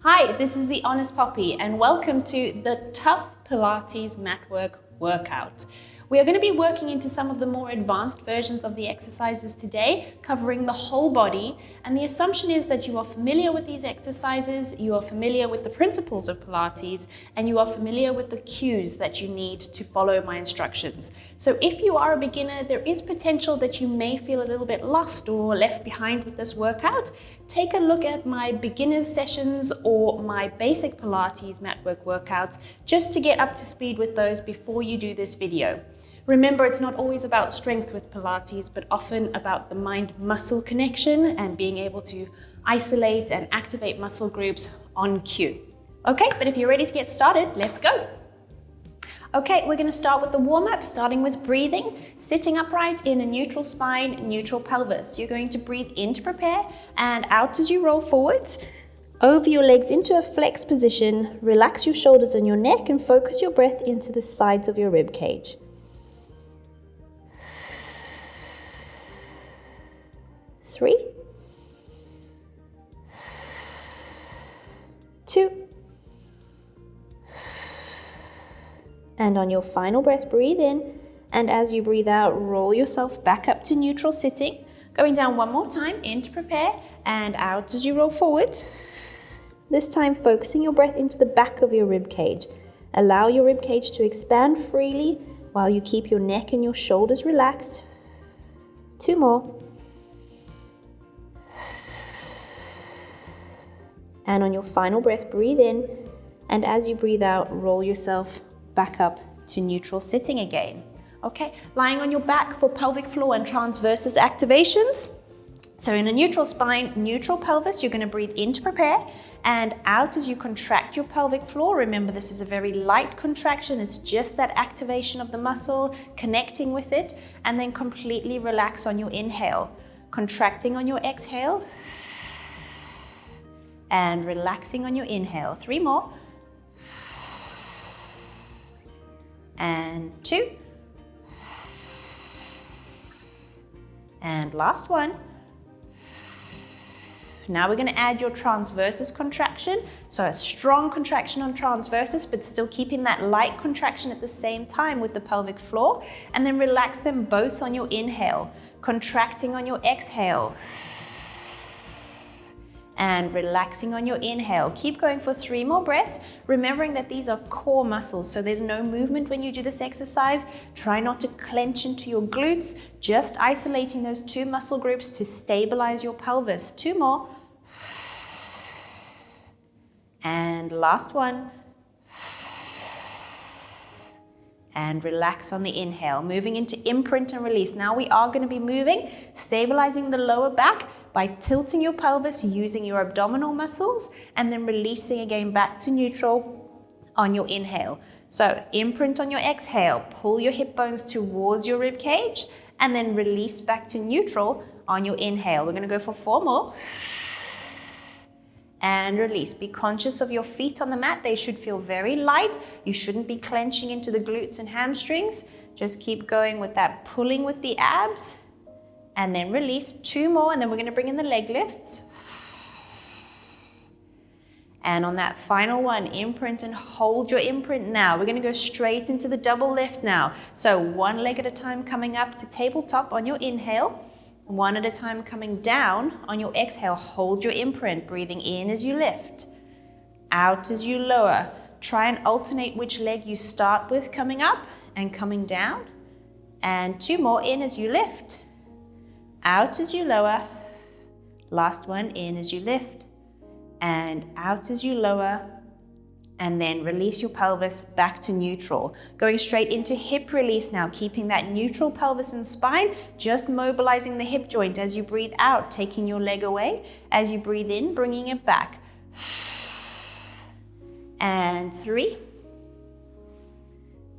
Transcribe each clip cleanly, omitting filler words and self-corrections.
Hi, this is the Honest Poppy and welcome to the Tough Pilates Matwork workout. We are going to be working into some of the more advanced versions of the exercises today, covering the whole body. And the assumption is that you are familiar with these exercises, you are familiar with the principles of Pilates, and you are familiar with the cues that you need to follow my instructions. So if you are a beginner, there is potential that you may feel a little bit lost or left behind with this workout. Take a look at my beginners sessions or my basic Pilates matwork workouts just to get up to speed with those before you do this video. Remember, it's not always about strength with Pilates, but often about the mind-muscle connection and being able to isolate and activate muscle groups on cue. Okay, but if you're ready to get started, let's go. Okay, we're going to start with the warm-up, starting with breathing, sitting upright in a neutral spine, neutral pelvis. You're going to breathe in to prepare and out as you roll forwards. Over your legs into a flex position, relax your shoulders and your neck and focus your breath into the sides of your rib cage. 3, 2, and on your final breath, breathe in, and as you breathe out, roll yourself back up to neutral sitting. Going down one more time, in to prepare, and out as you roll forward. This time, focusing your breath into the back of your rib cage. Allow your rib cage to expand freely while you keep your neck and your shoulders relaxed. 2 more. And on your final breath, breathe in, and as you breathe out, roll yourself back up to neutral sitting again. Okay, lying on your back for pelvic floor and transverses activations. So in a neutral spine, neutral pelvis, you're going to breathe in to prepare and out as you contract your pelvic floor. Remember, this is a very light contraction. It's just that activation of the muscle, connecting with it, and then completely relax on your inhale. Contracting on your exhale and relaxing on your inhale. 3 more. And 2. And last one. Now we're going to add your transversus contraction. So a strong contraction on transversus, but still keeping that light contraction at the same time with the pelvic floor. And then relax them both on your inhale. Contracting on your exhale. And relaxing on your inhale. Keep going for 3 more breaths, remembering that these are core muscles, so there's no movement when you do this exercise. Try not to clench into your glutes, just isolating those 2 muscle groups to stabilize your pelvis. 2 more. And last one. And relax on the inhale. Moving into imprint and release. Now we are going to be moving, stabilizing the lower back by tilting your pelvis using your abdominal muscles and then releasing again back to neutral on your inhale. So imprint on your exhale, pull your hip bones towards your rib cage and then release back to neutral on your inhale. We're going to go for 4 more. And release. Be conscious of your feet on the mat. They should feel very light. You shouldn't be clenching into the glutes and hamstrings. Just keep going with that pulling with the abs. And then release. 2 more, and then we're going to bring in the leg lifts. And on that final one, imprint and hold your imprint now. We're going to go straight into the double lift now. So 1 leg at a time coming up to tabletop on your inhale. 1 at a time coming down on your exhale. Hold your imprint, breathing in as you lift, out as you lower. Try and alternate which leg you start with coming up and coming down. And 2 more, in as you lift, out as you lower. Last one, in as you lift and out as you lower. And then release your pelvis back to neutral. Going straight into hip release now, keeping that neutral pelvis and spine, just mobilizing the hip joint as you breathe out, taking your leg away. As you breathe in, bringing it back. And 3,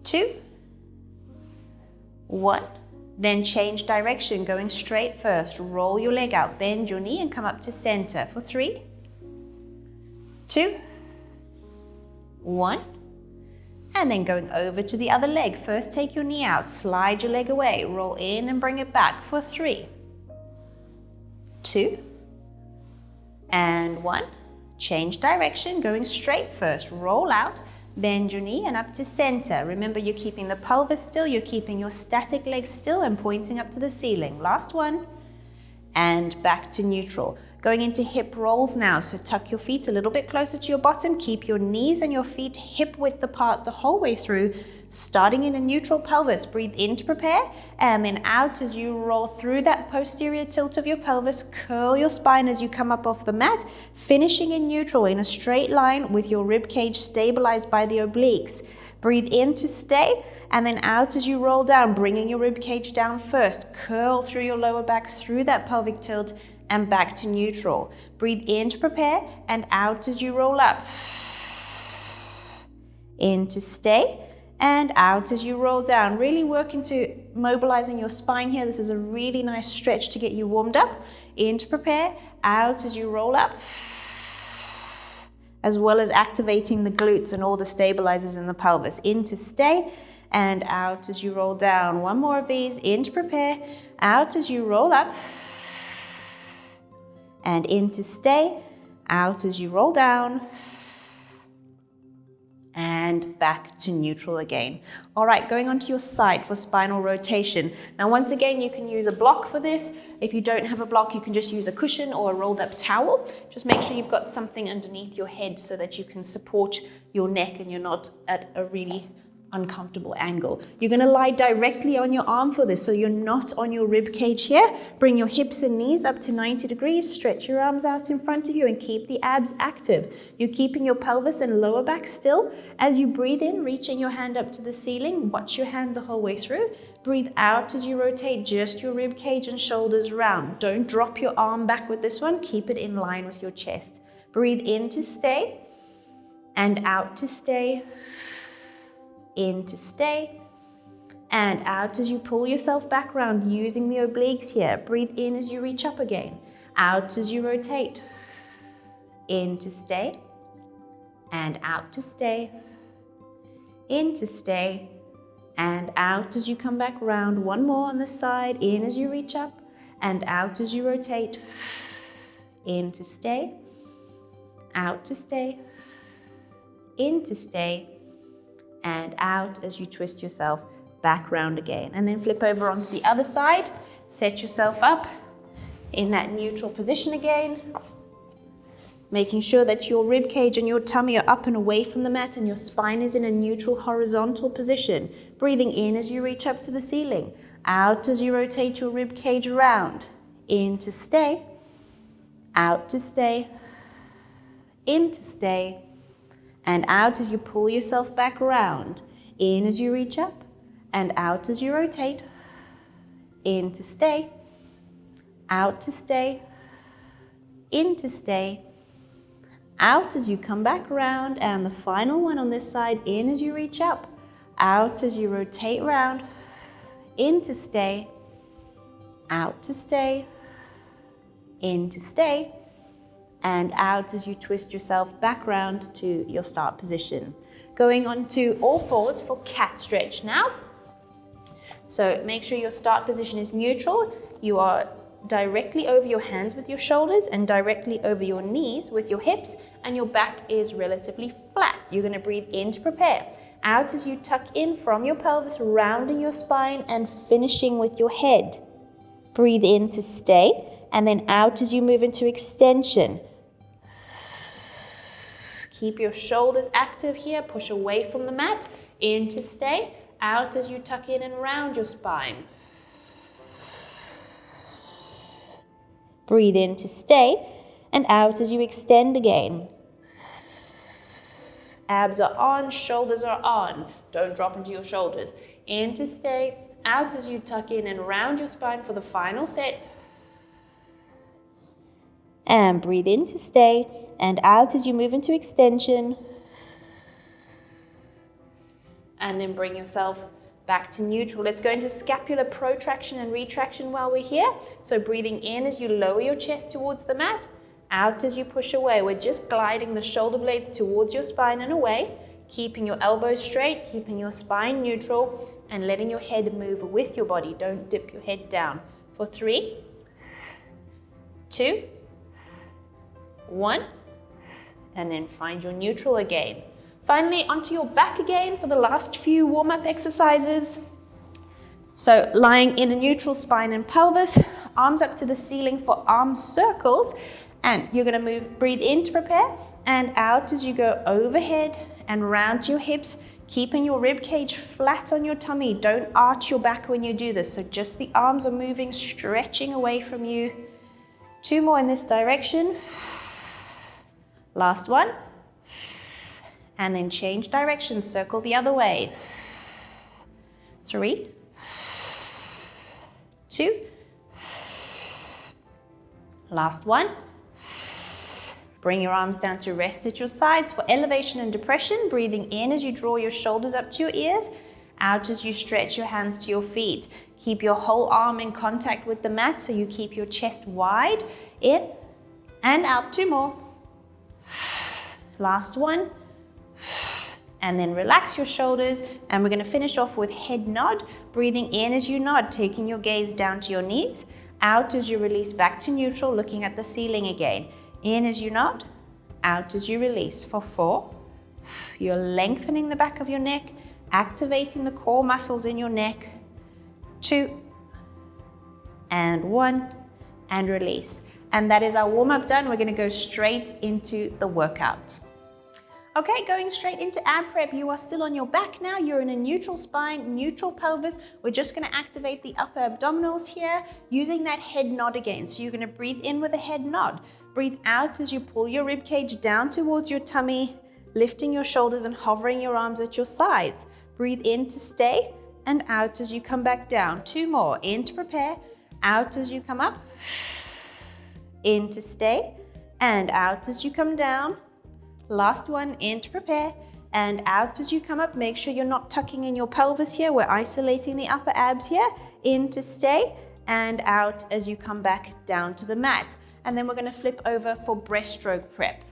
2, 1. Then change direction, going straight first. Roll your leg out, bend your knee and come up to center for 3, 2, 1, and then going over to the other leg. First take your knee out, slide your leg away, roll in and bring it back for 3, 2, and 1. Change direction, going straight first. Roll out, bend your knee and up to center. Remember, you're keeping the pelvis still, you're keeping your static legs still and pointing up to the ceiling. Last one. And back to neutral. Going into hip rolls now, so tuck your feet a little bit closer to your bottom, keep your knees and your feet hip width apart the whole way through, starting in a neutral pelvis. Breathe in to prepare, and then out as you roll through that posterior tilt of your pelvis. Curl your spine as you come up off the mat, finishing in neutral in a straight line with your rib cage stabilized by the obliques. Breathe in to stay, and then out as you roll down, bringing your rib cage down first. Curl through your lower back, through that pelvic tilt, and back to neutral. Breathe in to prepare, and out as you roll up. In to stay, and out as you roll down. Really work into mobilizing your spine here. This is a really nice stretch to get you warmed up. In to prepare, out as you roll up, as well as activating the glutes and all the stabilizers in the pelvis. In to stay, and out as you roll down. One more of these. In to prepare, out as you roll up, and in to stay, out as you roll down, and back to neutral again. All right, going onto your side for spinal rotation. Now, once again, you can use a block for this. If you don't have a block, you can just use a cushion or a rolled up towel. Just make sure you've got something underneath your head so that you can support your neck and you're not at a really uncomfortable angle. You're going to lie directly on your arm for this, so you're not on your rib cage here. Bring your hips and knees up to 90 degrees, stretch your arms out in front of you and keep the abs active. You're keeping your pelvis and lower back still. As you breathe in, reaching your hand up to the ceiling, watch your hand the whole way through. Breathe out as you rotate just your rib cage and shoulders round. Don't drop your arm back with this one, keep it in line with your chest. Breathe in to stay, and out to stay. In to stay, and out as you pull yourself back around using the obliques here. Breathe in as you reach up again, out as you rotate. In to stay, and out to stay. In to stay, and out as you come back around. One more on this side. In as you reach up, and out as you rotate. In to stay, out to stay. In to stay, and out as you twist yourself back round again. And then flip over onto the other side. Set yourself up in that neutral position again. Making sure that your rib cage and your tummy are up and away from the mat and your spine is in a neutral horizontal position. Breathing in as you reach up to the ceiling. Out as you rotate your rib cage around. In to stay. Out to stay. In to stay. And out as you pull yourself back around. In as you reach up, and out as you rotate. In to stay, out to stay, in to stay, out as you come back around, and the final one on this side. In as you reach up, out as you rotate round, in to stay, out to stay, in to stay, and out as you twist yourself back round to your start position. Going on to all fours for cat stretch now. So make sure your start position is neutral. You are directly over your hands with your shoulders and directly over your knees with your hips, and your back is relatively flat. You're going to breathe in to prepare. Out as you tuck in from your pelvis, rounding your spine and finishing with your head. Breathe in to stay, and then out as you move into extension. Keep your shoulders active here, push away from the mat. In to stay, out as you tuck in and round your spine. Breathe in to stay, and out as you extend again. Abs are on, shoulders are on. Don't drop into your shoulders. In to stay, out as you tuck in and round your spine for the final set. And breathe in to stay, and out as you move into extension. And then bring yourself back to neutral. Let's go into scapular protraction and retraction while we're here. So breathing in as you lower your chest towards the mat, out as you push away. We're just gliding the shoulder blades towards your spine and away, keeping your elbows straight, keeping your spine neutral, and letting your head move with your body. Don't dip your head down. For 3, 2, 1, and then find your neutral again. Finally, onto your back again for the last few warm-up exercises. So lying in a neutral spine and pelvis, arms up to the ceiling for arm circles, and you're going to breathe in to prepare, and out as you go overhead and round to your hips, keeping your rib cage flat on your tummy. Don't arch your back when you do this, so just the arms are moving, stretching away from you. 2 more in this direction. Last one. And then change direction, circle the other way. 3, 2, last one. Bring your arms down to rest at your sides for elevation and depression, breathing in as you draw your shoulders up to your ears, out as you stretch your hands to your feet. Keep your whole arm in contact with the mat so you keep your chest wide. In and out. 2 more. Last one. And then relax your shoulders, and we're going to finish off with head nod, breathing in as you nod, taking your gaze down to your knees, out as you release back to neutral, looking at the ceiling again. In as you nod, out as you release for 4. You're lengthening the back of your neck, activating the core muscles in your neck. 2 and 1 and release. And that is our warm-up done. We're going to go straight into the workout. Okay, going straight into ab prep. You are still on your back now. You're in a neutral spine, neutral pelvis. We're just going to activate the upper abdominals here using that head nod again. So you're going to breathe in with a head nod. Breathe out as you pull your rib cage down towards your tummy, lifting your shoulders and hovering your arms at your sides. Breathe in to stay and out as you come back down. 2 more. In to prepare, out as you come up, in to stay and out as you come down. Last one. In to prepare and out as you come up. Make sure you're not tucking in your pelvis here. We're isolating the upper abs here. In to stay and out as you come back down to the mat. And then we're going to flip over for breaststroke prep.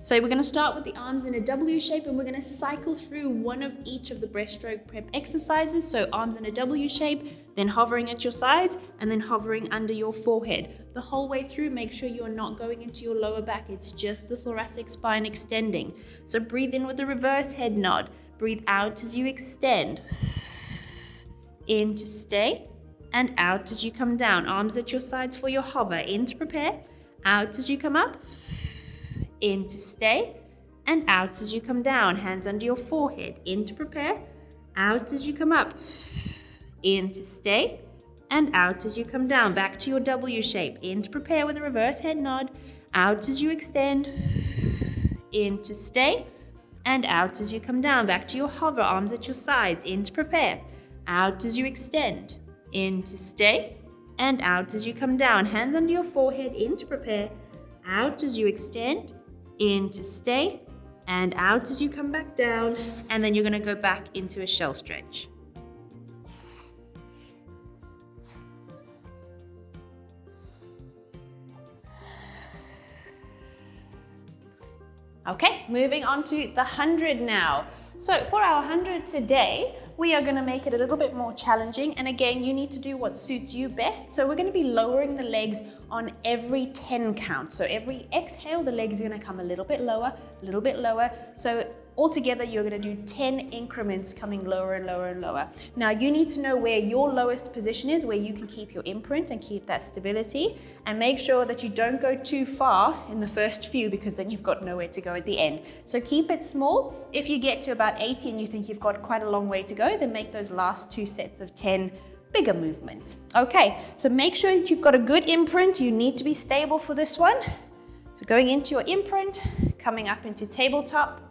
So we're going to start with the arms in a W shape, and we're going to cycle through one of each of the breaststroke prep exercises. So arms in a W shape, then hovering at your sides, and then hovering under your forehead. The whole way through, make sure you are not going into your lower back. It's just the thoracic spine extending. So breathe in with the reverse head nod. Breathe out as you extend. In to stay, and out as you come down. Arms at your sides for your hover. In to prepare, out as you come up. In to stay and out as you come down. Hands under your forehead. In to prepare, out as you come up. In to stay and out as you come down. Back to your W shape. In to prepare with a reverse head nod. Out as you extend. In to stay and out as you come down. Back to your hover. Arms at your sides. In to prepare, out as you extend. In to stay and out as you come down. Hands under your forehead. In to prepare, out as you extend. In to stay and out as you come back down, and then you're going to go back into a shell stretch. Okay, moving on to the 100 now. So for our 100 today, we are going to make it a little bit more challenging. And again, you need to do what suits you best. So we're going to be lowering the legs on every 10 count. So every exhale, the legs are going to come a little bit lower, a little bit lower. So altogether, you're going to do 10 increments coming lower and lower and lower. Now, you need to know where your lowest position is, where you can keep your imprint and keep that stability, and make sure that you don't go too far in the first few, because then you've got nowhere to go at the end. So keep it small. If you get to about 80 and you think you've got quite a long way to go, then make those last 2 sets of 10 bigger movements. Okay, so make sure that you've got a good imprint. You need to be stable for this one. So going into your imprint, coming up into tabletop,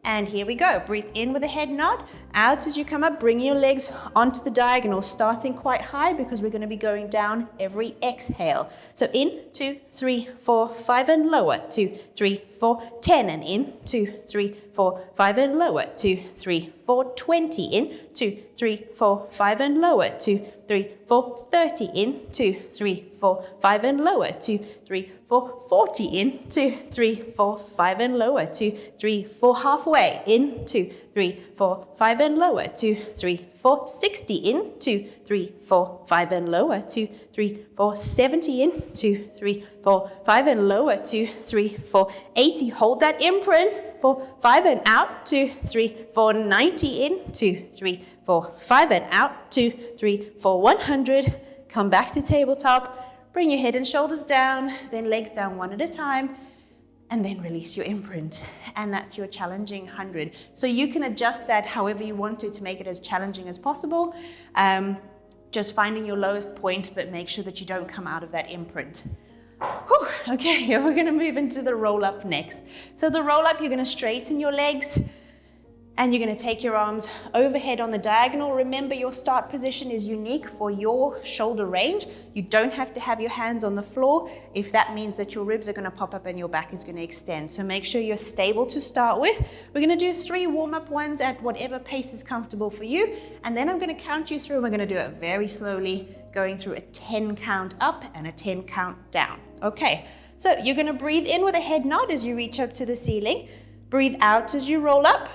and here we go. Breathe in with a head nod. Out as you come up, bring your legs onto the diagonal, starting quite high because we're going to be going down every exhale. So in, 2, 3, 4, 5, and lower. 2, 3, 4, 10, and in, 2, 3, 4, 5, and lower. 2, 3, 4, 20 in, 2, 3, 4, 5 and lower, 2, 3, 4, 30 in, 2, 3, 4, 5 and lower, 2, 3, 4, 40 in, 2, 3, 4, 5 and lower, 2, 3, 4 halfway in, 2, 3, 4, 5 and lower, 2, 3, 4, 60 in, 2, 3, 4, 5 and lower, 2, 3, 4, 70 in, 2, 3, 4, 5 and lower, 2, 3, 4, 80, hold that imprint, 4, 5 and out, 2, 3, 4, 90 in, 2, 3, 4, 5 and out, 2, 3, 4, 100, come back to tabletop, bring your head and shoulders down, then legs down one at a time, and then release your imprint. And that's your challenging 100. So you can adjust that however you want to make it as challenging as possible. Just finding your lowest point, but make sure that you don't come out of that imprint. Whew. Okay, we're gonna move into the roll up next. So the roll up, you're gonna straighten your legs, and you're going to take your arms overhead on the diagonal. Remember, your start position is unique for your shoulder range. You don't have to have your hands on the floor if that means that your ribs are going to pop up and your back is going to extend. So make sure you're stable to start with. We're going to do 3 warm-up ones at whatever pace is comfortable for you. And then I'm going to count you through, and we're going to do it very slowly, going through a 10 count up and a 10 count down. Okay, so you're going to breathe in with a head nod as you reach up to the ceiling. Breathe out as you roll up.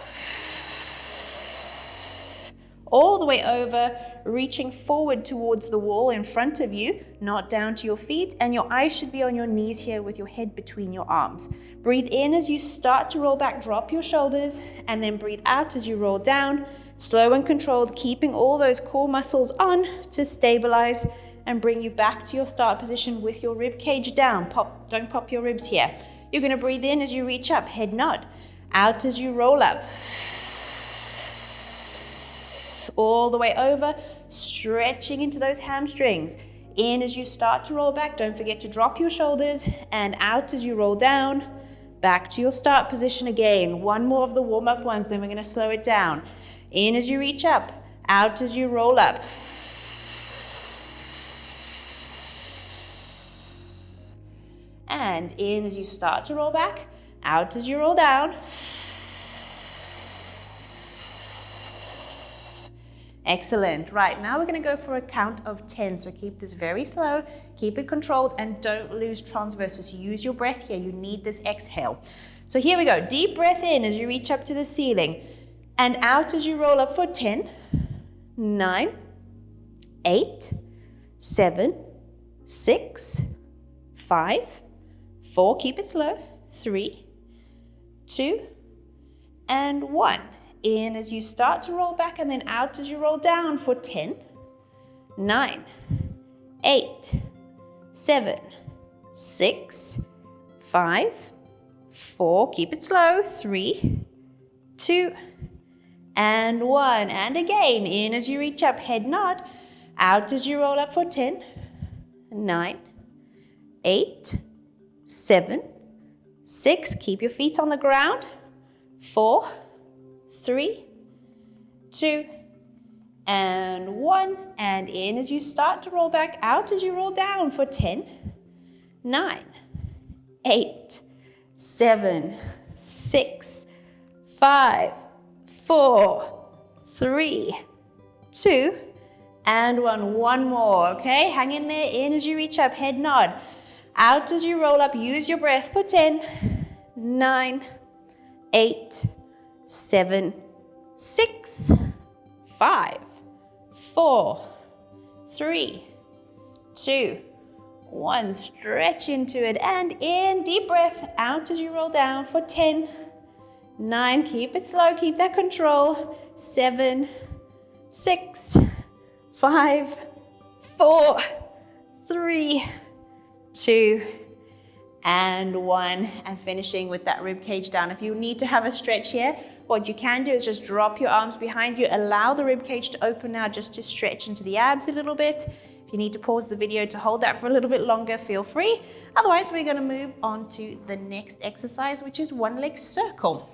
All the way over, reaching forward towards the wall in front of you, not down to your feet, and your eyes should be on your knees here with your head between your arms. Breathe in as you start to roll back, drop your shoulders, and then breathe out as you roll down, slow and controlled, keeping all those core muscles on to stabilize and bring you back to your start position with your rib cage down. Don't pop your ribs here. You're going to breathe in as you reach up, head nod, out as you roll up. All the way over, stretching into those hamstrings. In as you start to roll back, don't forget to drop your shoulders, and out as you roll down, back to your start position again. One more of the warm-up ones, then we're going to slow it down. In as you reach up, out as you roll up. And in as you start to roll back, out as you roll down. Excellent. Right, now we're going to go for a count of 10. So keep this very slow, keep it controlled, and don't lose transversus. Use your breath here. You need this exhale. So here we go. Deep breath in as you reach up to the ceiling, and out as you roll up for 10, 9, 8, 7, 6, 5, 4. Keep it slow. 3, 2, and 1. In as you start to roll back, and then out as you roll down for 10, 9, 8, 7, 6, 5, 4. Keep it slow. 3, 2, and 1. And again, in as you reach up, head nod, out as you roll up for 10, 9, 8, 7, 6. Keep your feet on the ground. 4, 3, 2, and 1. And in as you start to roll back, out as you roll down for 10, 9, 8, 7, 6, 5, 4, 3, 2, and 1. One more, okay? Hang in there. In as you reach up, head nod. Out as you roll up, use your breath for 10, 9, 8, 7, 6, 5, 4, 3, 2, 1. Stretch into it, and in, deep breath, out as you roll down for 10, 9, keep it slow, keep that control, 7, 6, 5, 4, 3, 2, and 1, and finishing with that rib cage down. If you need to have a stretch here, what you can do is just drop your arms behind you, allow the rib cage to open now just to stretch into the abs a little bit. If you need to pause the video to hold that for a little bit longer, feel free. Otherwise, we're going to move on to the next exercise, which is one leg circle.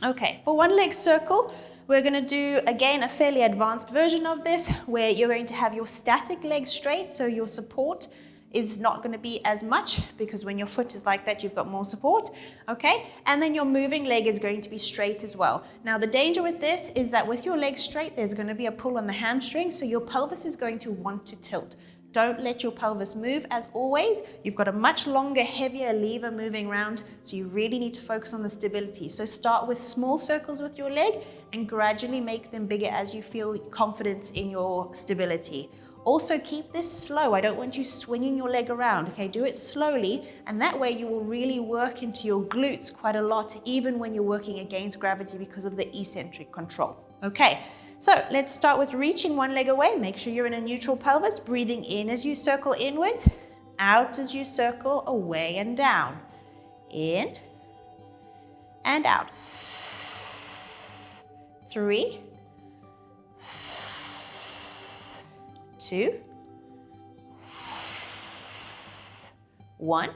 Okay, for one leg circle, we're going to do, again, a fairly advanced version of this, where you're going to have your static legs straight, so your support is not going to be as much, because when your foot is like that, you've got more support, okay? And then your moving leg is going to be straight as well. Now, the danger with this is that with your legs straight, there's going to be a pull on the hamstring, so your pelvis is going to want to tilt. Don't let your pelvis move. As always, you've got a much longer, heavier lever moving around, so you really need to focus on the stability. So start with small circles with your leg and gradually make them bigger as you feel confidence in your stability. Also, keep this slow. I don't want you swinging your leg around, okay? Do it slowly, and that way you will really work into your glutes quite a lot, even when you're working against gravity because of the eccentric control. Okay, so let's start with reaching one leg away. Make sure you're in a neutral pelvis, breathing in as you circle inwards, out as you circle away and down. In and out. 3, 2, 1.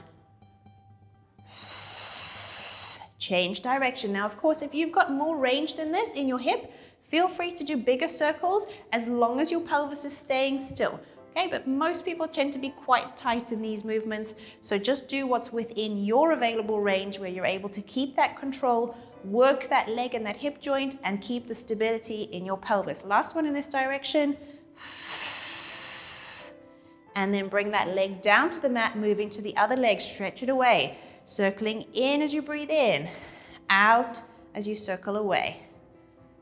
Change direction. Now, of course, if you've got more range than this in your hip, feel free to do bigger circles as long as your pelvis is staying still. Okay, but most people tend to be quite tight in these movements, so just do what's within your available range where you're able to keep that control, work that leg and that hip joint, and keep the stability in your pelvis. Last one in this direction. And then bring that leg down to the mat, moving to the other leg, stretch it away. Circling in as you breathe in, out as you circle away.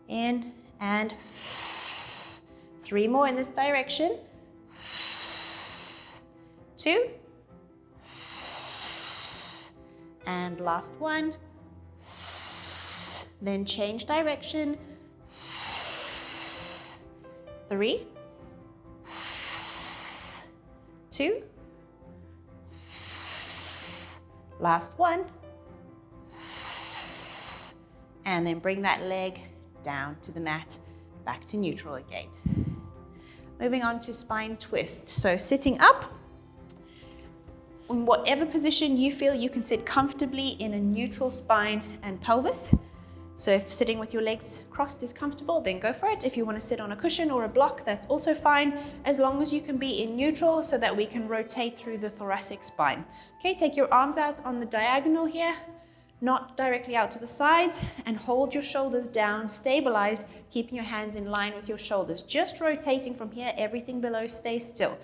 In and 3 more in this direction. 2. And last one. Then change direction. 3, 2. Last one. And then bring that leg down to the mat, back to neutral again. Moving on to spine twist. So sitting up, in whatever position you feel you can sit comfortably in a neutral spine and pelvis. So if sitting with your legs crossed is comfortable, then go for it. If you want to sit on a cushion or a block, that's also fine, as long as you can be in neutral so that we can rotate through the thoracic spine. Okay, take your arms out on the diagonal here, not directly out to the sides, and hold your shoulders down, stabilized, keeping your hands in line with your shoulders. Just rotating from here, everything below stays still.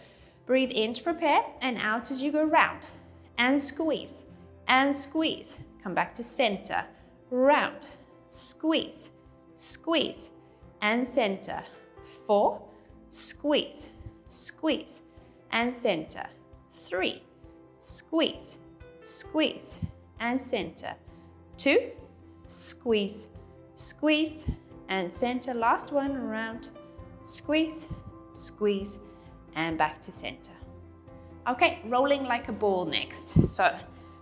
Breathe in to prepare, and out as you go round, and squeeze, and squeeze. Come back to center, round, squeeze, squeeze, and center. 4, squeeze, squeeze, and center. 3, squeeze, squeeze, and center. 2, squeeze, squeeze, and center. Last one, round, squeeze, squeeze, and back to center. Okay, rolling like a ball next. So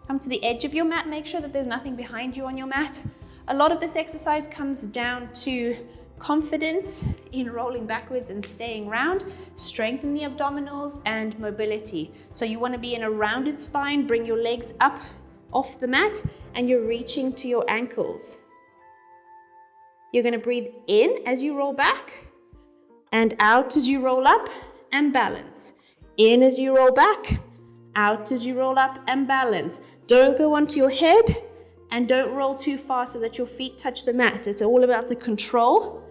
come to the edge of your mat, make sure that there's nothing behind you on your mat. A lot of this exercise comes down to confidence in rolling backwards and staying round, strengthen the abdominals, and mobility. So you want to be in a rounded spine, bring your legs up off the mat, and you're reaching to your ankles. You're going to breathe in as you roll back, and out as you roll up, and balance. In as you roll back, out as you roll up, and balance. Don't go onto your head, and don't roll too far so that your feet touch the mat. It's all about the control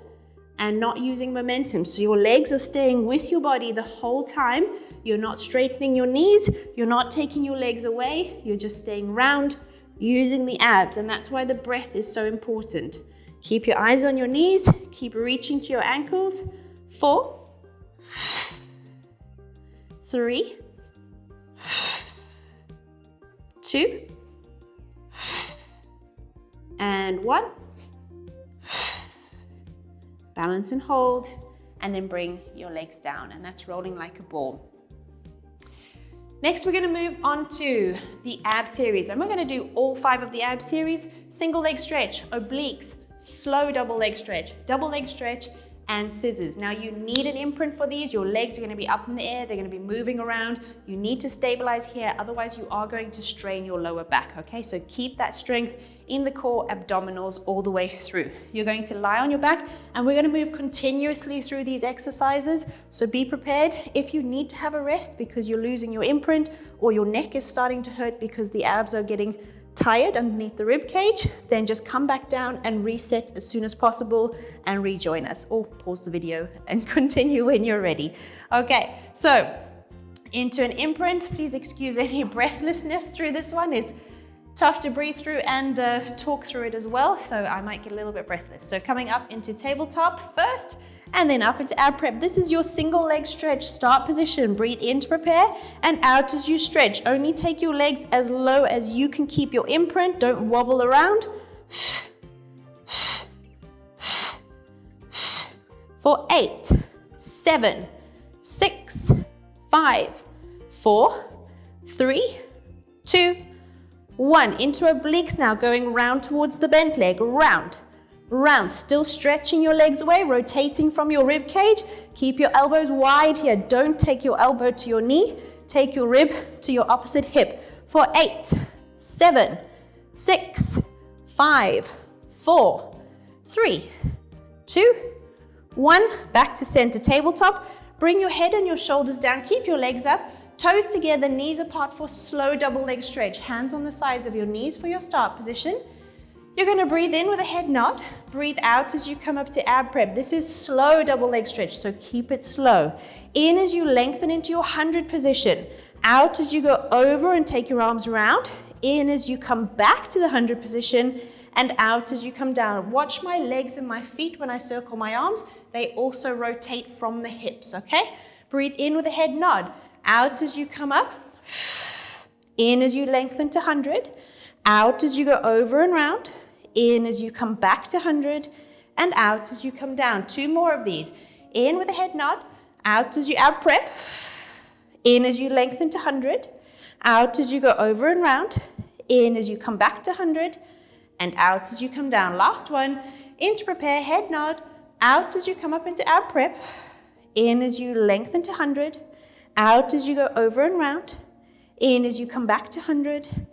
and not using momentum. So your legs are staying with your body the whole time. You're not straightening your knees. You're not taking your legs away. You're just staying round, using the abs. And that's why the breath is so important. Keep your eyes on your knees. Keep reaching to your ankles. 4, 3, 2, and 1. Balance and hold, and then bring your legs down, and that's rolling like a ball. Next, we're going to move on to the ab series, and we're going to do all 5 of the ab series. Single leg stretch, obliques, slow double leg stretch, and scissors. Now you need an imprint for these. Your legs are going to be up in the air. They're going to be moving around. You need to stabilize here. Otherwise you are going to strain your lower back. Okay, so keep that strength in the core, abdominals all the way through. You're going to lie on your back and we're going to move continuously through these exercises. So be prepared if you need to have a rest because you're losing your imprint or your neck is starting to hurt because the abs are getting tired underneath the rib cage, then just come back down and reset as soon as possible and rejoin us, or pause the video and continue when you're ready. Okay, so into an imprint. Please excuse any breathlessness through this one. It's tough to breathe through and talk through it as well, so I might get a little bit breathless. So coming up into tabletop first, and then up into ab prep. This is your single leg stretch start position. Breathe in to prepare and out as you stretch. Only take your legs as low as you can keep your imprint. Don't wobble around. For 8, 7, 6, 5, 4, 3, 2, 1. Into obliques now, going round towards the bent leg. Round. Round, still stretching your legs away, rotating from your rib cage. Keep your elbows wide here. Don't take your elbow to your knee. Take your rib to your opposite hip. For 8, 7, 6, 5, 4, 3, 2, 1. Back to center tabletop. Bring your head and your shoulders down. Keep your legs up. Toes together, knees apart for slow double leg stretch. Hands on the sides of your knees for your start position. You're going to breathe in with a head nod. Breathe out as you come up to ab prep. This is slow double leg stretch, so keep it slow. In as you lengthen into your 100 position. Out as you go over and take your arms around. In as you come back to the 100 position. And out as you come down. Watch my legs and my feet when I circle my arms. They also rotate from the hips, okay? Breathe in with a head nod. Out as you come up. In as you lengthen to 100. Out as you go over and round. In as you come back to 100, and out as you come down. 2 more of these. In with a head nod, out as you ab prep, in as you lengthen to 100, out as you go over and round, in as you come back to 100, and out as you come down. Last one, in to prepare, head nod, out as you come up into ab prep, in as you lengthen to 100, out as you go over and round, in as you come back to 100,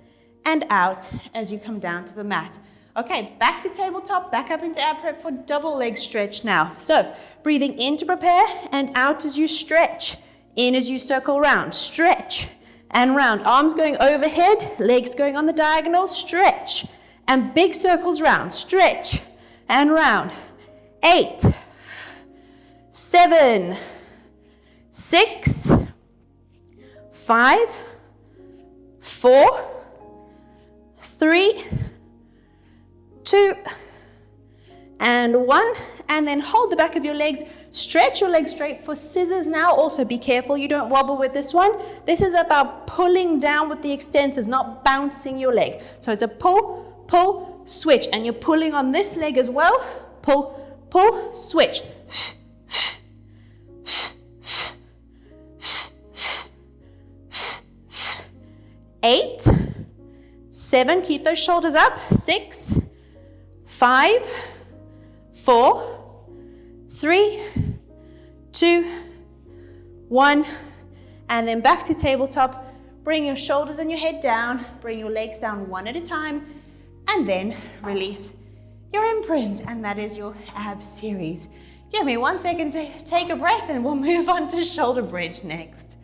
and out as you come down to the mat. Okay, back to tabletop, back up into ab prep for double leg stretch now. So, breathing in to prepare and out as you stretch. In as you circle round, stretch and round. Arms going overhead, legs going on the diagonal, stretch. And big circles round, stretch and round. 8, 7, 6, 5, 4, 3, 2, and 1, and then hold the back of your legs, stretch your legs straight for scissors now. Also be careful you don't wobble with this one. This is about pulling down with the extensors, not bouncing your leg. So it's a pull, pull, switch, and you're pulling on this leg as well. Pull, pull, switch. 8, 7, keep those shoulders up. 6, 5, 4, 3, 2, 1, and then back to tabletop. Bring your shoulders and your head down, bring your legs down one at a time, and then release your imprint, and that is your abs series. Give me 1 second to take a breath and we'll move on to shoulder bridge next.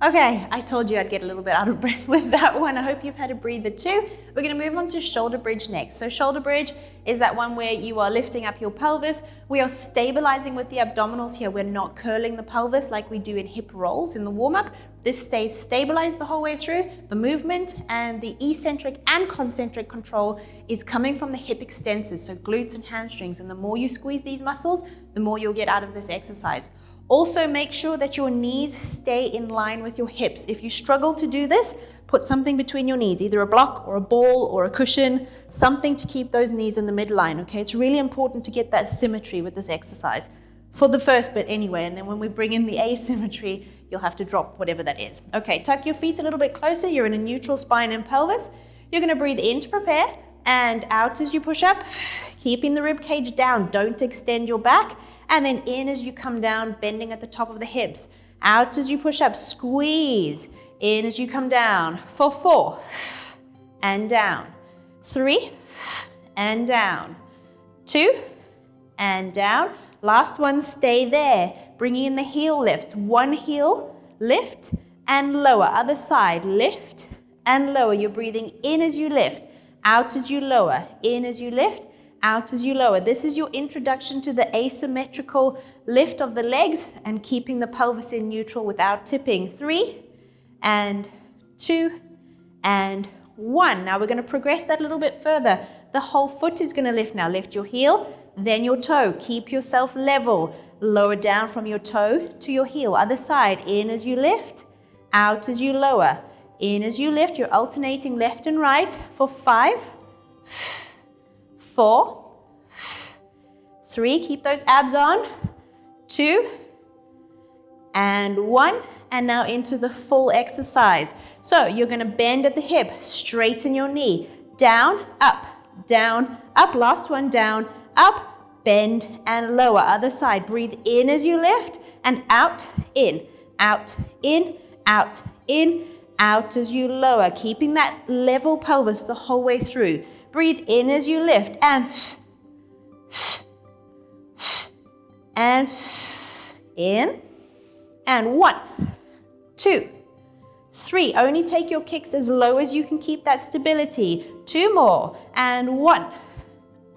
Okay, I told you I'd get a little bit out of breath with that one. I hope you've had a breather too. We're going to move on to shoulder bridge next. So shoulder bridge is that one where you are lifting up your pelvis. We are stabilizing with the abdominals here. We're not curling the pelvis like we do in hip rolls in the warm-up. This stays stabilized the whole way through. The movement and the eccentric and concentric control is coming from the hip extensors, so glutes and hamstrings. And the more you squeeze these muscles, the more you'll get out of this exercise. Also, make sure that your knees stay in line with your hips. If you struggle to do this, put something between your knees, either a block or a ball or a cushion, something to keep those knees in the midline, okay? It's really important to get that symmetry with this exercise for the first bit anyway, and then when we bring in the asymmetry, you'll have to drop whatever that is. Okay, tuck your feet a little bit closer. You're in a neutral spine and pelvis. You're gonna breathe in to prepare and out as you push up, keeping the rib cage down. Don't extend your back. And then in as you come down, bending at the top of the hips. Out as you push up, squeeze. In as you come down for 4, and down. 3, and down. 2, and down. Last one, stay there. Bringing in the heel lift. One heel, lift and lower. Other side, lift and lower. You're breathing in as you lift, out as you lower, in as you lift, out as you lower. This is your introduction to the asymmetrical lift of the legs and keeping the pelvis in neutral without tipping. 3, and 2, and 1. Now we're going to progress that a little bit further. The whole foot is going to lift now. Lift your heel, then your toe. Keep yourself level. Lower down from your toe to your heel. Other side, in as you lift, out as you lower. In as you lift, you're alternating left and right for 5, 4, 3, keep those abs on, 2, and 1, and now into the full exercise. So you're going to bend at the hip, straighten your knee, down, up, last one, down, up, bend and lower. Other side, breathe in as you lift, and out, in, out, in, out, in, out as you lower, keeping that level pelvis the whole way through. Breathe in as you lift, and in, and 1, 2, 3. Only take your kicks as low as you can keep that stability. 2 more, and 1,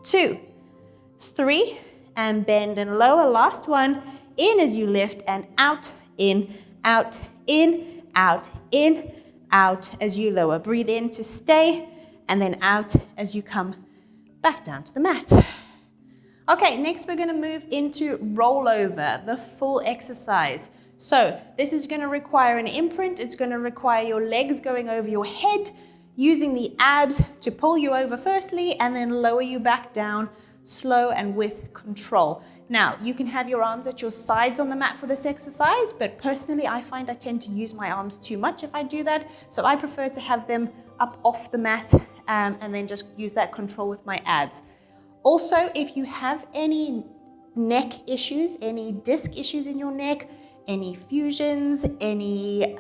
2, 3, and bend and lower. Last one, in as you lift, and out, in, out, in, out, in, out as you lower. Breathe in to stay, and then out as you come back down to the mat. Okay, next we're going to move into rollover, the full exercise. So this is going to require an imprint. It's going to require your legs going over your head, using the abs to pull you over firstly, and then lower you back down, slow and with control. Now, you can have your arms at your sides on the mat for this exercise, but personally, I find I tend to use my arms too much if I do that. So I prefer to have them up off the mat and then just use that control with my abs. Also, if you have any neck issues, any disc issues in your neck, any fusions, any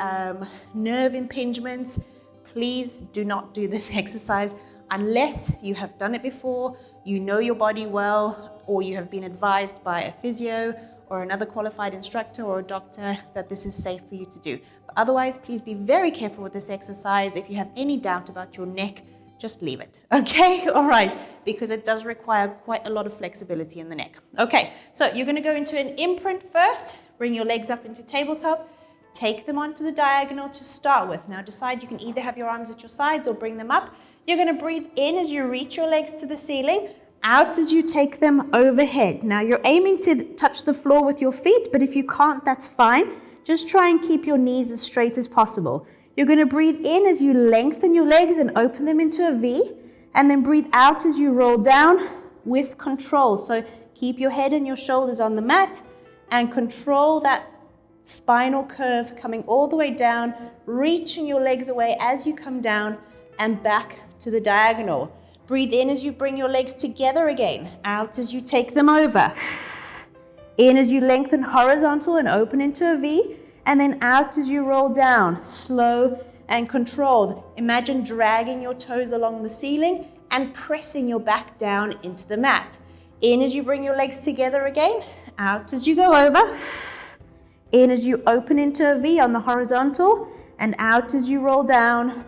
nerve impingements, please do not do this exercise unless you have done it before, you know your body well, or you have been advised by a physio or another qualified instructor or a doctor that this is safe for you to do. But otherwise, please be very careful with this exercise. If you have any doubt about your neck, just leave it, okay? All right, because it does require quite a lot of flexibility in the neck. Okay, so you're gonna go into an imprint first, bring your legs up into tabletop, take them onto the diagonal to start with. Now decide you can either have your arms at your sides or bring them up. You're going to breathe in as you reach your legs to the ceiling, out as you take them overhead. Now you're aiming to touch the floor with your feet, but if you can't, that's fine. Just try and keep your knees as straight as possible. You're going to breathe in as you lengthen your legs and open them into a V, and then breathe out as you roll down with control. So keep your head and your shoulders on the mat and control that spinal curve coming all the way down, reaching your legs away as you come down and back to the diagonal. Breathe in as you bring your legs together again, out as you take them over. In as you lengthen horizontal and open into a V, and then out as you roll down, slow and controlled. Imagine dragging your toes along the ceiling and pressing your back down into the mat. In as you bring your legs together again, out as you go over. In as you open into a V on the horizontal, and out as you roll down,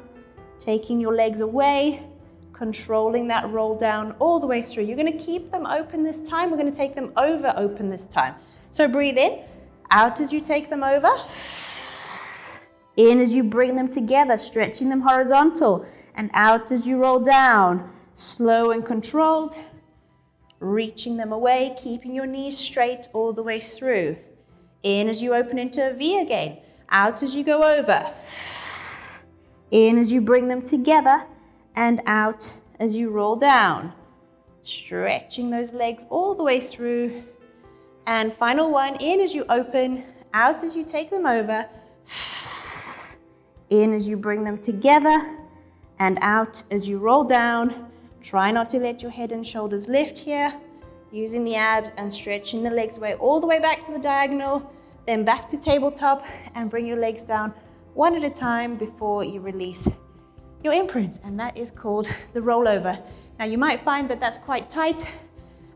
taking your legs away, controlling that roll down all the way through. You're going to keep them open this time. We're going to take them over open this time. So breathe in, out as you take them over, in as you bring them together, stretching them horizontal, and out as you roll down, slow and controlled, reaching them away, keeping your knees straight all the way through. In as you open into a V again, out as you go over. In as you bring them together, and out as you roll down. Stretching those legs all the way through. And final one, in as you open, out as you take them over. In as you bring them together, and out as you roll down. Try not to let your head and shoulders lift here. Using the abs and stretching the legs away all the way back to the diagonal, then back to tabletop, and bring your legs down one at a time before you release your imprint, and that is called the rollover. Now you might find that that's quite tight.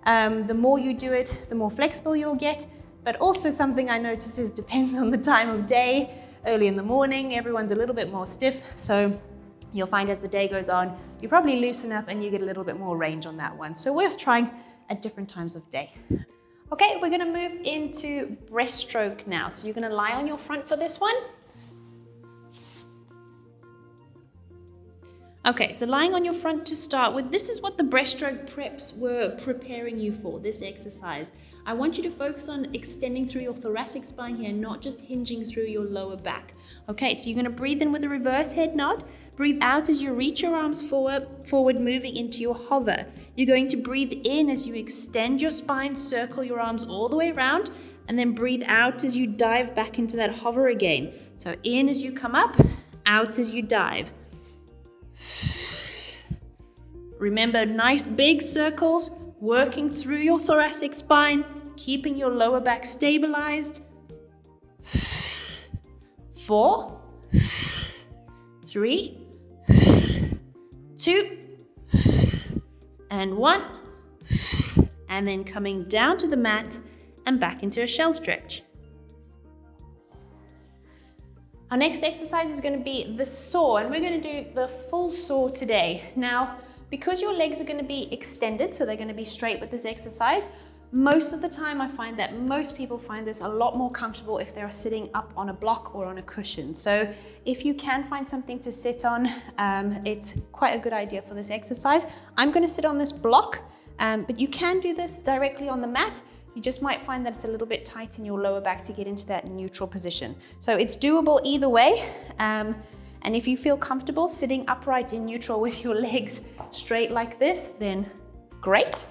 The more you do it, the more flexible you'll get, but also something I notice is depends on the time of day. Early in the morning, everyone's a little bit more stiff, so you'll find as the day goes on, you probably loosen up and you get a little bit more range on that one. So worth trying at different times of day. Okay, we're gonna move into breaststroke now. So you're gonna lie on your front for this one. Okay, so lying on your front to start with, this is what the breaststroke preps were preparing you for, this exercise. I want you to focus on extending through your thoracic spine here, not just hinging through your lower back. Okay, so you're gonna breathe in with a reverse head nod, breathe out as you reach your arms forward, moving into your hover. You're going to breathe in as you extend your spine, circle your arms all the way around, and then breathe out as you dive back into that hover again. So in as you come up, out as you dive. Remember, nice big circles, working through your thoracic spine, keeping your lower back stabilized. 4, 3, 2, and 1. And then coming down to the mat and back into a shell stretch. Our next exercise is going to be the saw, and we're going to do the full saw today. Now, because your legs are going to be extended, so they're going to be straight with this exercise, most of the time I find that most people find this a lot more comfortable if they're sitting up on a block or on a cushion. So if you can find something to sit on, it's quite a good idea for this exercise. I'm going to sit on this block, but you can do this directly on the mat. You just might find that it's a little bit tight in your lower back to get into that neutral position. So it's doable either way. And if you feel comfortable sitting upright in neutral with your legs straight like this, then great.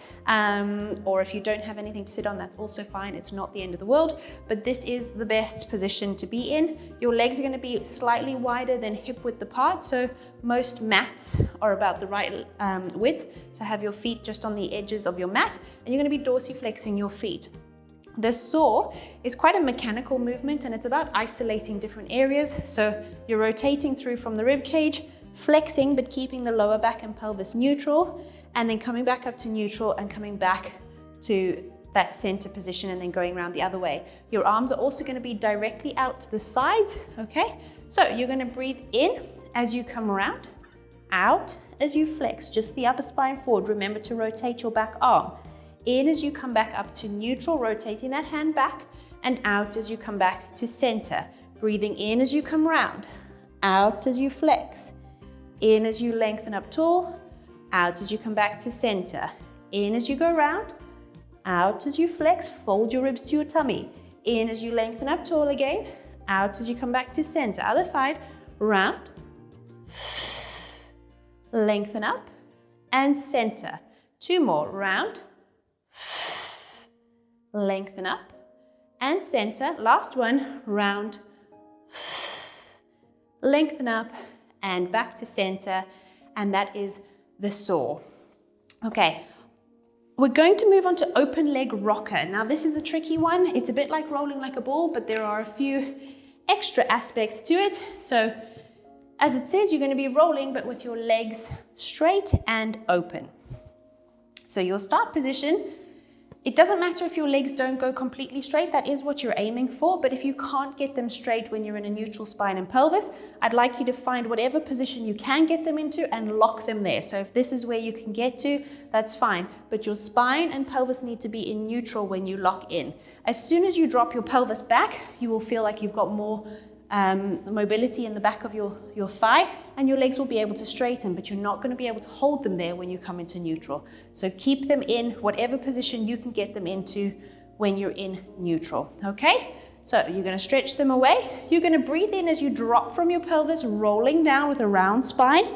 Or if you don't have anything to sit on, that's also fine. It's not the end of the world, but this is the best position to be in. Your legs are going to be slightly wider than hip width apart. So most mats are about the right width. So have your feet just on the edges of your mat, and you're going to be dorsiflexing your feet. The saw is quite a mechanical movement, and it's about isolating different areas. So you're rotating through from the rib cage, flexing but keeping the lower back and pelvis neutral, and then coming back up to neutral and coming back to that center position and then going around the other way. Your arms are also going to be directly out to the sides, okay? So you're going to breathe in as you come around, out as you flex, just the upper spine forward. Remember to rotate your back arm. In as you come back up to neutral, rotating that hand back, and out as you come back to center. Breathing in as you come round, out as you flex. In as you lengthen up tall, out as you come back to center. In as you go round, out as you flex, fold your ribs to your tummy. In as you lengthen up tall again, out as you come back to center. Other side, round, lengthen up, and center. 2 more, round, lengthen up, and center. Last one, round, lengthen up, and back to center, and that is the saw. Okay, we're going to move on to open leg rocker. Now this is a tricky one. It's a bit like rolling like a ball, but there are a few extra aspects to it. So as it says, you're going to be rolling, but with your legs straight and open. So your start position, it doesn't matter if your legs don't go completely straight, that is what you're aiming for, but if you can't get them straight when you're in a neutral spine and pelvis, I'd like you to find whatever position you can get them into and lock them there. So if this is where you can get to, that's fine, but your spine and pelvis need to be in neutral when you lock in. As soon as you drop your pelvis back, you will feel like you've got more mobility in the back of your thigh, and your legs will be able to straighten, but you're not going to be able to hold them there when you come into neutral. So keep them in whatever position you can get them into when you're in neutral, okay? So you're going to stretch them away. You're going to breathe in as you drop from your pelvis, rolling down with a round spine,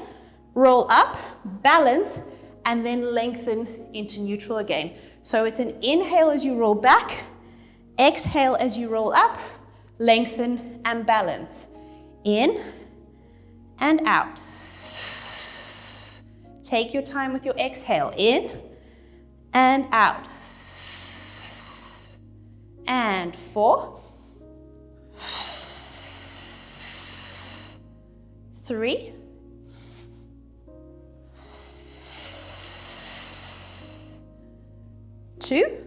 roll up, balance, and then lengthen into neutral again. So it's an inhale as you roll back, exhale as you roll up, lengthen and balance. In and out. Take your time with your exhale. In and out. And 4, 3, 2,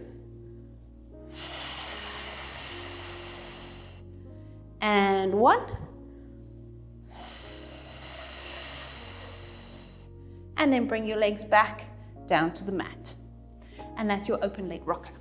and 1. And then bring your legs back down to the mat. And that's your open leg rocker.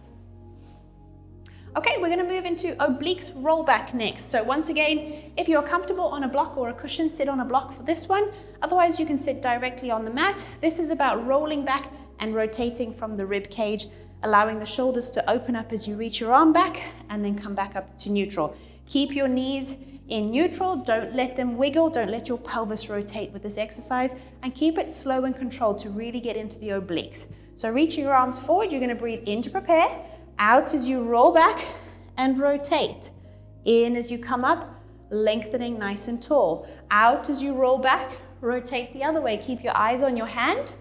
Okay, we're going to move into obliques rollback next. So once again, if you're comfortable on a block or a cushion, sit on a block for this one. Otherwise, you can sit directly on the mat. This is about rolling back and rotating from the rib cage, allowing the shoulders to open up as you reach your arm back and then come back up to neutral. Keep your knees in neutral, don't let them wiggle, don't let your pelvis rotate with this exercise, and keep it slow and controlled to really get into the obliques. So reaching your arms forward, you're going to breathe in to prepare, out as you roll back and rotate. In as you come up, lengthening nice and tall. Out as you roll back, rotate the other way. Keep your eyes on your hand.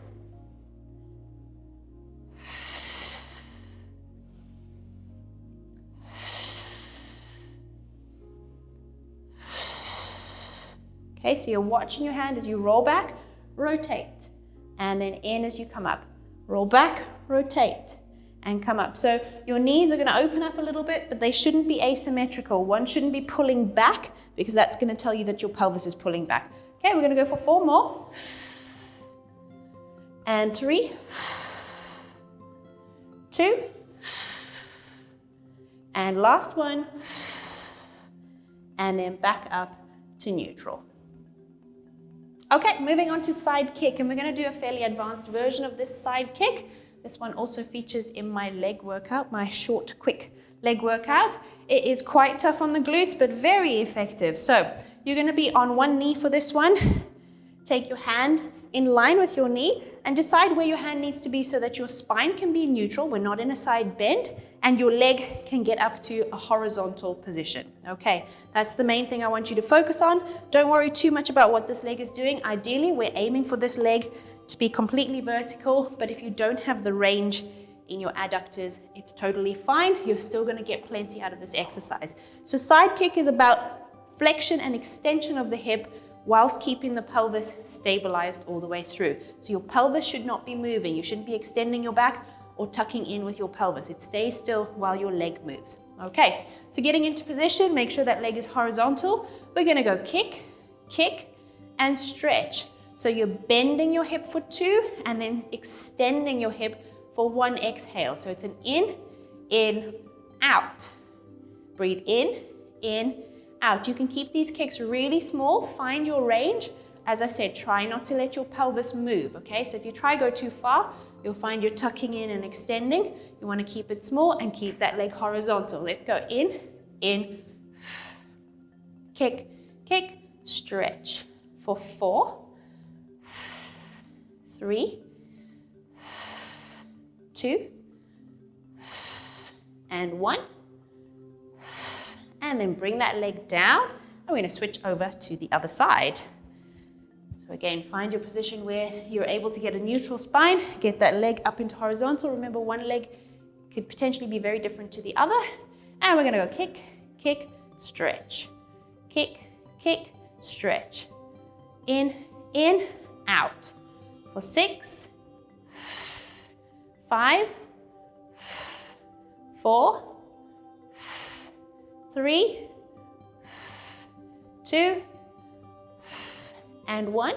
Okay, so you're watching your hand as you roll back, rotate, and then in as you come up. Roll back, rotate, and come up. So your knees are going to open up a little bit, but they shouldn't be asymmetrical. One shouldn't be pulling back because that's going to tell you that your pelvis is pulling back. Okay, we're going to go for 4 more. And 3, 2, and last one, and then back up to neutral. Okay, moving on to side kick, and we're going to do a fairly advanced version of this side kick. This one also features in my leg workout, my short, quick leg workout. It is quite tough on the glutes, but very effective. So you're going to be on one knee for this one. Take your hand in line with your knee and decide where your hand needs to be so that your spine can be neutral. We're not in a side bend, and your leg can get up to a horizontal position. Okay, that's the main thing I want you to focus on. Don't worry too much about what this leg is doing. Ideally, we're aiming for this leg to be completely vertical, but if you don't have the range in your adductors, it's totally fine. You're still going to get plenty out of this exercise. So side kick is about flexion and extension of the hip whilst keeping the pelvis stabilized all the way through. So your pelvis should not be moving. You shouldn't be extending your back or tucking in with your pelvis. It stays still while your leg moves. Okay, so getting into position, make sure that leg is horizontal. We're going to go kick, kick, and stretch. So you're bending your hip for 2 and then extending your hip for 1 exhale. So it's an in, out. Breathe in, out. You can keep these kicks really small. Find your range. As I said, try not to let your pelvis move, okay? So if you try go too far, you'll find you're tucking in and extending. You want to keep it small and keep that leg horizontal. Let's go in, kick, kick, stretch for 4, 3, 2, and 1. And then bring that leg down. And we're going to switch over to the other side. So again, find your position where you're able to get a neutral spine. Get that leg up into horizontal. Remember, one leg could potentially be very different to the other. And we're going to go kick, kick, stretch. Kick, kick, stretch. In, out. For 6, 5, 4, 3, 2, and 1.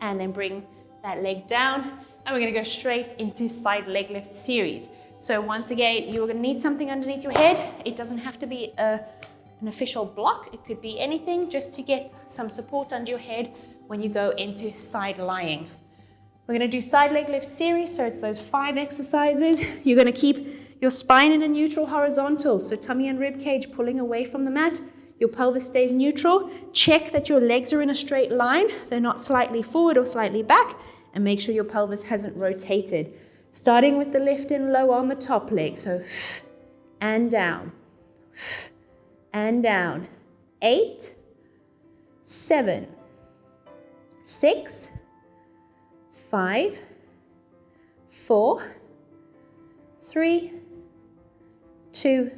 And then bring that leg down. And we're going to go straight into side leg lift series. So once again, you're going to need something underneath your head. It doesn't have to be an official block. It could be anything just to get some support under your head when you go into side lying. We're going to do side leg lift series. So it's those 5 exercises. You're going to keep your spine in a neutral horizontal, so tummy and rib cage pulling away from the mat. Your pelvis stays neutral. Check that your legs are in a straight line. They're not slightly forward or slightly back, and make sure your pelvis hasn't rotated. Starting with the lift in low on the top leg, so and down, and down. 8, 7, 6, 5, 4, 3, 2,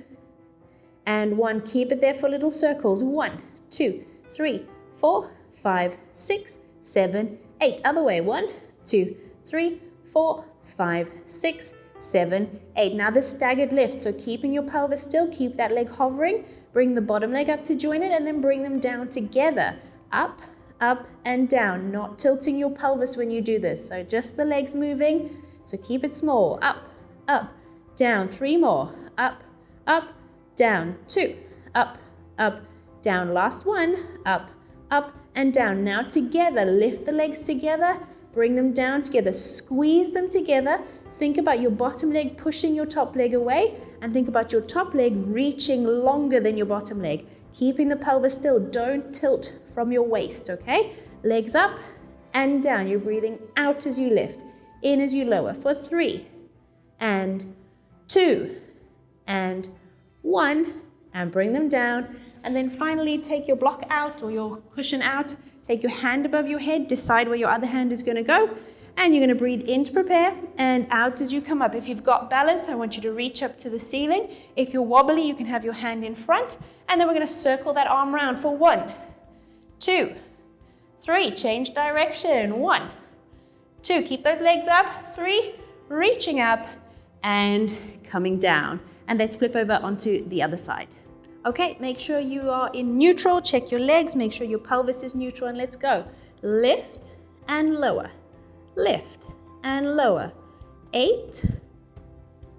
and 1. Keep it there for little circles. 1, 2, 3, 4, 5, 6, 7, 8. Other way. 1, 2, 3, 4, 5, 6, 7, 8. Now the staggered lift. So keeping your pelvis still, keep that leg hovering. Bring the bottom leg up to join it and then bring them down together. Up, up, and down. Not tilting your pelvis when you do this. So just the legs moving. So keep it small. Up, up, down. 3 more. Up, up, down. 2, up, up, down. Last one. Up, up, and down. Now together. Lift the legs together. Bring them down together. Squeeze them together. Think about your bottom leg pushing your top leg away, and think about your top leg reaching longer than your bottom leg. Keeping the pelvis still. Don't tilt from your waist, okay? Legs up and down. You're breathing out as you lift, in as you lower for 3 and 2 and 1, and bring them down. And then finally take your block out or your cushion out. Take your hand above your head. Decide where your other hand is going to go. And you're going to breathe in to prepare and out as you come up. If you've got balance, I want you to reach up to the ceiling. If you're wobbly, you can have your hand in front. And then we're going to circle that arm round for 1, 2, 3. Change direction. 1, 2. Keep those legs up. 3. Reaching up and coming down. And let's flip over onto the other side. Okay, make sure you are in neutral. Check your legs. Make sure your pelvis is neutral. And let's go. Lift and lower. Lift and lower. 8,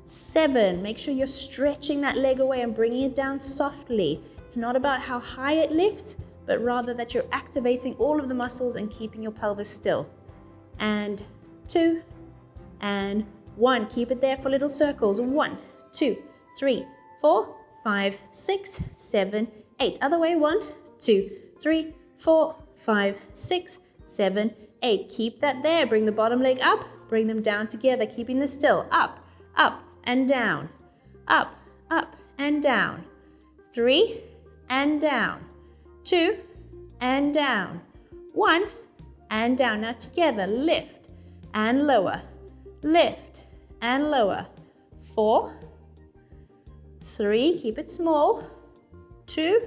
7. Make sure you're stretching that leg away and bringing it down softly. It's not about how high it lifts, but rather that you're activating all of the muscles and keeping your pelvis still. And 2 and 1. Keep it there for little circles. 1, 2, 3, 4, 5, 6, 7, 8. Other way. 1, 2, 3, 4, 5, 6, 7, 8. Keep that there. Bring the bottom leg up. Bring them down together, keeping this still. Up, up, and down. Up, up, and down. 3, and down. 2, and down. 1, and down. Now together, lift and lower. Lift and lower. 4, 3, keep it small. 2,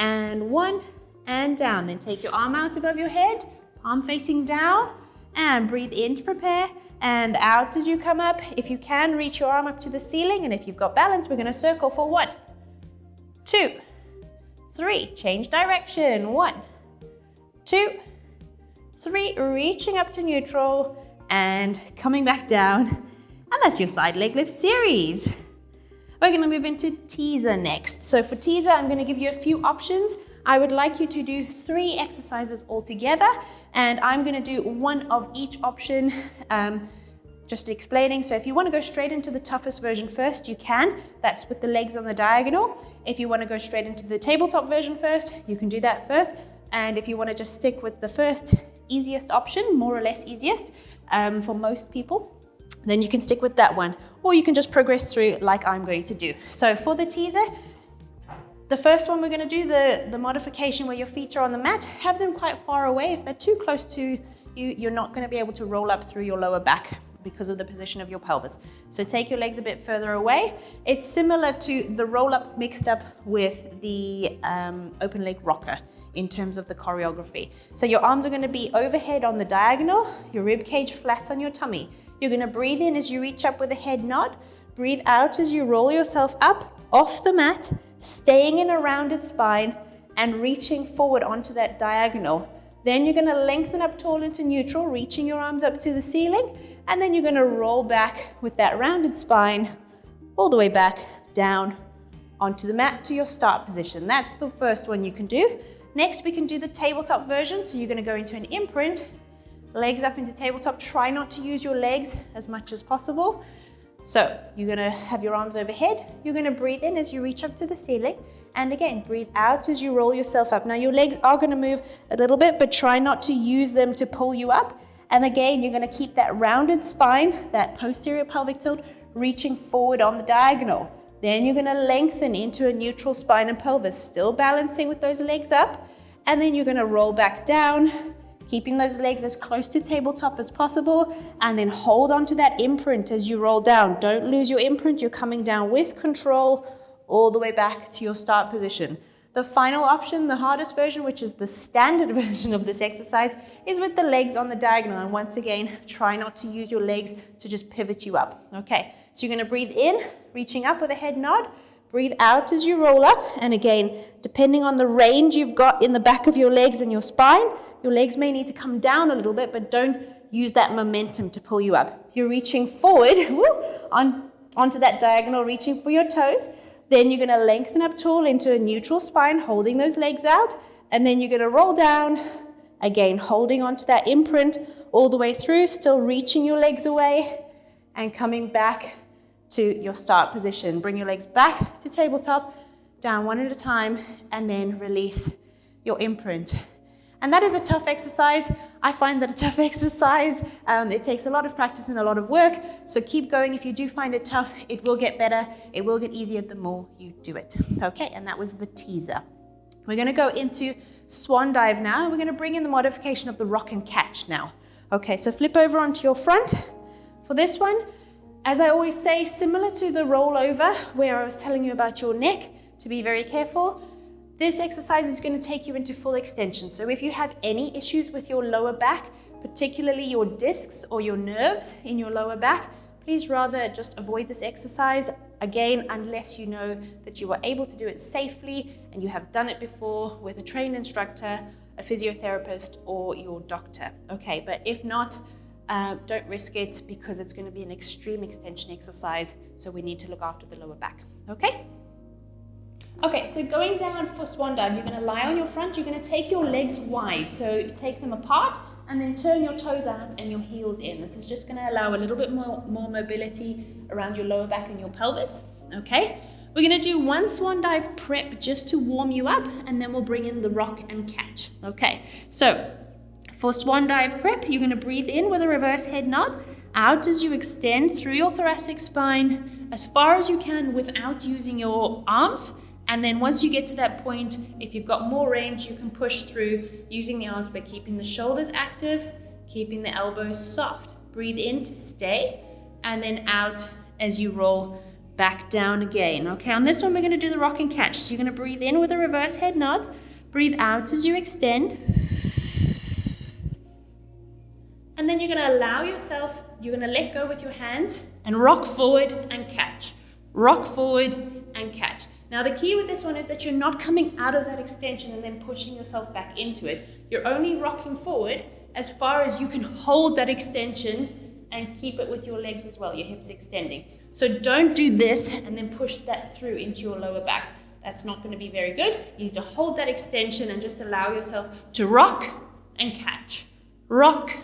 and 1, and down. Then take your arm out above your head, palm facing down, and breathe in to prepare, and out as you come up. If you can, reach your arm up to the ceiling, and if you've got balance, we're going to circle for 1, 2, 3. Change direction. 1, 2, 3. Reaching up to neutral and coming back down. And that's your side leg lift series. We're going to move into teaser next. So for teaser, I'm going to give you a few options. I would like you to do 3 exercises altogether, and I'm going to do one of each option, just explaining. So if you want to go straight into the toughest version first, you can. That's with the legs on the diagonal. If you want to go straight into the tabletop version first, you can do that first. And if you want to just stick with the first easiest option, more or less easiest for most people, then you can stick with that one. Or you can just progress through like I'm going to do. So for the teaser, the first one we're going to do the modification where your feet are on the mat. Have them quite far away. If they're too close to you, you're not going to be able to roll up through your lower back because of the position of your pelvis. So take your legs a bit further away. It's similar to the roll up mixed up with the open leg rocker in terms of the choreography. So your arms are going to be overhead on the diagonal, your rib cage flat on your tummy. You're going to breathe in as you reach up with a head nod. Breathe out as you roll yourself up off the mat, staying in a rounded spine and reaching forward onto that diagonal. Then you're going to lengthen up tall into neutral, reaching your arms up to the ceiling, and then you're going to roll back with that rounded spine all the way back down onto the mat to your start position. That's the first one you can do. Next, we can do the tabletop version. So you're going to go into an imprint, legs up into tabletop. Try not to use your legs as much as possible. So you're going to have your arms overhead. You're going to breathe in as you reach up to the ceiling. And again, breathe out as you roll yourself up. Now your legs are going to move a little bit, but try not to use them to pull you up. And again, you're going to keep that rounded spine, that posterior pelvic tilt, reaching forward on the diagonal. Then you're going to lengthen into a neutral spine and pelvis, still balancing with those legs up. And then you're going to roll back down, keeping those legs as close to tabletop as possible, and then hold on to that imprint as you roll down. Don't lose your imprint. You're coming down with control all the way back to your start position. The final option, the hardest version, which is the standard version of this exercise, is with the legs on the diagonal. And once again, try not to use your legs to just pivot you up. Okay, so you're gonna breathe in, reaching up with a head nod. Breathe out as you roll up. And again, depending on the range you've got in the back of your legs and your spine, your legs may need to come down a little bit, but don't use that momentum to pull you up. You're reaching forward onto that diagonal, reaching for your toes. Then you're going to lengthen up tall into a neutral spine, holding those legs out. And then you're going to roll down, again, holding onto that imprint all the way through, still reaching your legs away and coming back to your start position. Bring your legs back to tabletop, down one at a time, and then release your imprint. And that is a tough exercise. I find that a tough exercise. It takes a lot of practice and a lot of work. So keep going. If you do find it tough, it will get better. It will get easier the more you do it. Okay, and that was the teaser. We're going to go into Swan Dive now. We're going to bring in the modification of the rock and catch now. Okay, so flip over onto your front. For this one, as I always say, similar to the rollover where I was telling you about your neck, to be very careful. This exercise is going to take you into full extension. So if you have any issues with your lower back, particularly your discs or your nerves in your lower back, please rather just avoid this exercise. Again, unless you know that you are able to do it safely and you have done it before with a trained instructor, a physiotherapist, or your doctor. Okay, but if not, don't risk it because it's going to be an extreme extension exercise. So we need to look after the lower back. Okay? Okay, so going down for Swan Dive, you're going to lie on your front, you're going to take your legs wide, so take them apart and then turn your toes out and your heels in. This is just going to allow a little bit more mobility around your lower back and your pelvis, okay? We're going to do one Swan Dive prep just to warm you up, and then we'll bring in the rock and catch, okay? So for Swan Dive prep, you're going to breathe in with a reverse head nod, out as you extend through your thoracic spine as far as you can without using your arms. And then once you get to that point, if you've got more range, you can push through using the arms by keeping the shoulders active, keeping the elbows soft. Breathe in to stay, and then out as you roll back down again. Okay, on this one, we're gonna do the rock and catch. So you're gonna breathe in with a reverse head nod, breathe out as you extend. And then you're gonna allow yourself, you're gonna let go with your hands and rock forward and catch. Rock forward and catch. Now the key with this one is that you're not coming out of that extension and then pushing yourself back into it. You're only rocking forward as far as you can hold that extension and keep it with your legs as well, your hips extending. So don't do this and then push that through into your lower back. That's not going to be very good. You need to hold that extension and just allow yourself to rock and catch. Rock